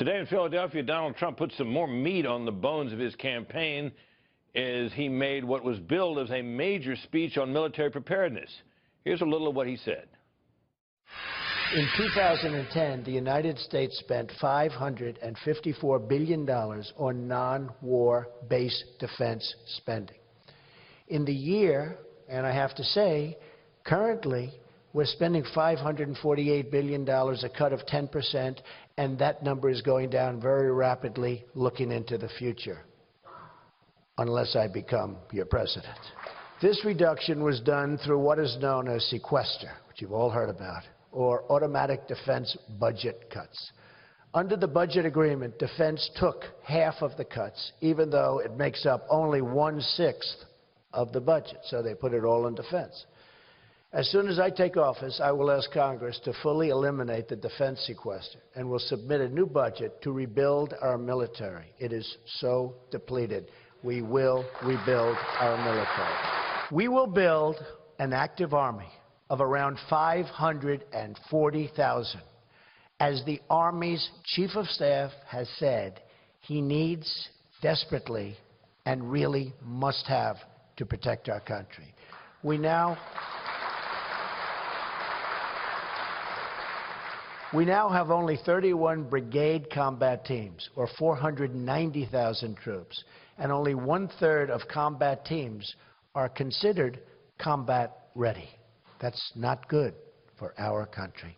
Today in Philadelphia, Donald Trump put some more meat on the bones of his campaign as he made what was billed as a major speech on military preparedness. Here's a little of what he said. In 2010, the United States spent $554 billion on non-war base defense spending. In the year, and I have to say, currently, we're spending $548 billion, a cut of 10%, and that number is going down very rapidly looking into the future, unless I become your president. This reduction was done through what is known as sequester, which you've all heard about, or automatic defense budget cuts. Under the budget agreement, defense took half of the cuts, even though it makes up only 1/6 of the budget, so they put it all in defense. As soon as I take office, I will ask Congress to fully eliminate the defense sequester and will submit a new budget to rebuild our military. It is so depleted. We will rebuild our military. We will build an active army of around 540,000. As the Army's Chief of Staff has said, he needs desperately and really must have to protect our country. We now have only 31 brigade combat teams, or 490,000 troops, and only 1/3 of combat teams are considered combat ready. That's not good for our country.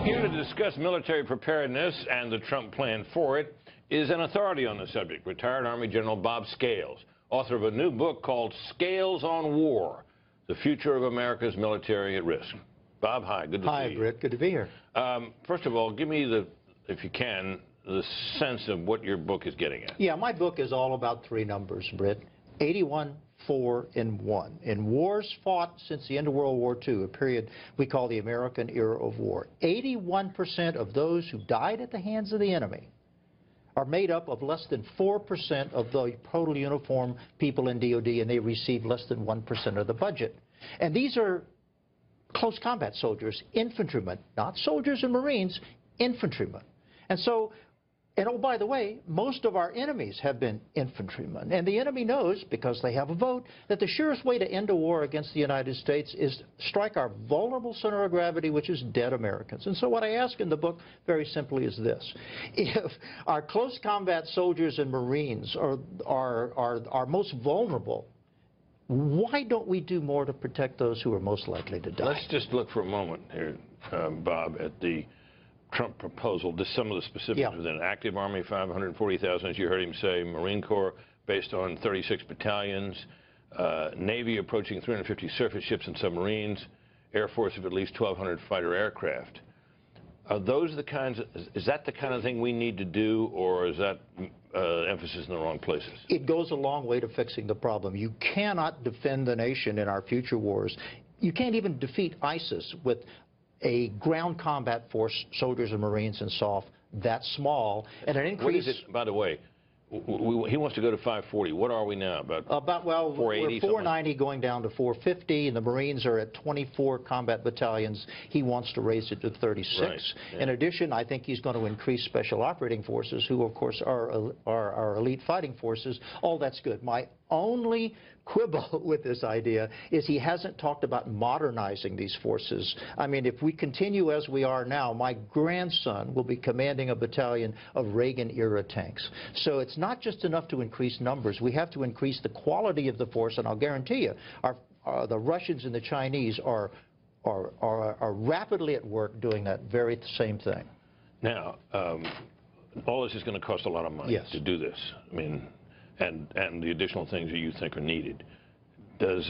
Here to discuss military preparedness and the Trump plan for it is an authority on the subject, retired Army General Bob Scales, author of a new book called Scales on War, The Future of America's Military at Risk. Bob, hi. Good to see you. Hi, Britt. Good to be here. First of all, give me, if you can, the sense of what your book is getting at. Yeah, my book is all about three numbers, Britt. 81, 4, and 1. In wars fought since the end of World War II, a period we call the American era of war, 81% of those who died at the hands of the enemy are made up of less than 4% of the total uniformed people in DOD, and they receive less than 1% of the budget. And these are close combat soldiers, infantrymen, not soldiers and Marines, infantrymen. And so, and oh, by the way, most of our enemies have been infantrymen. And the enemy knows, because they have a vote, that the surest way to end a war against the United States is strike our vulnerable center of gravity, which is dead Americans. And so what I ask in the book, very simply, is this. If our close combat soldiers and Marines are most vulnerable, why don't we do more to protect those who are most likely to die? Let's just look for a moment here, Bob, at the Trump proposal, just some of the specifics within an active Army, 540,000, as you heard him say, Marine Corps based on 36 battalions, Navy approaching 350 surface ships and submarines, Air Force of at least 1,200 fighter aircraft. Are those the kinds of, is that the kind of thing we need to do, or is that emphasis in the wrong places? It goes a long way to fixing the problem. You cannot defend the nation in our future wars. You can't even defeat ISIS with a ground combat force, soldiers and Marines and SOF, that small, and an increase. What is it, by the way? He wants to go to 540. What are we now? Well, 480, we're 490 going down to 450, and the Marines are at 24 combat battalions. He wants to raise it to 36. Right. Yeah. In addition, I think he's going to increase special operating forces, who, of course, are our elite fighting forces. All that's good. My only quibble with this idea is he hasn't talked about modernizing these forces. I mean, if we continue as we are now, my grandson will be commanding a battalion of Reagan-era tanks. So it's not just enough to increase numbers. We have to increase the quality of the force, and I'll guarantee you, the Russians and the Chinese are rapidly at work doing that very same thing. Now, all this is going to cost a lot of money to do this. I mean, and the additional things that you think are needed. Do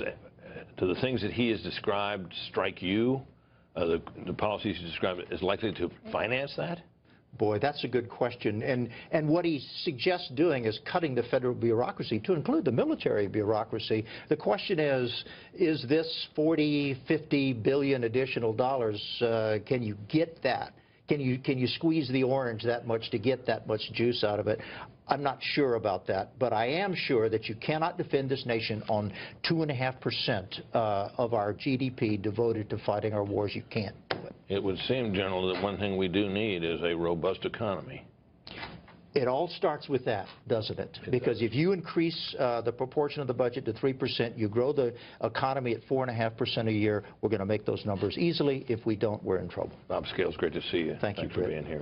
the things that he has described strike you? The policies he described as likely to finance that? Boy, that's a good question. And what he suggests doing is cutting the federal bureaucracy to include the military bureaucracy. The question is this 40, 50 billion additional dollars, can you get that? Can you squeeze the orange that much to get that much juice out of it? I'm not sure about that, but I am sure that you cannot defend this nation on 2.5% of our GDP devoted to fighting our wars. You can't do it. It would seem, General, that one thing we do need is a robust economy. It all starts with that, doesn't it? Because if you increase the proportion of the budget to 3%, you grow the economy at 4.5% a year, we're going to make those numbers easily. If we don't, we're in trouble. Bob Scales, great to see you. Thank you, Thanks for Britt. being here.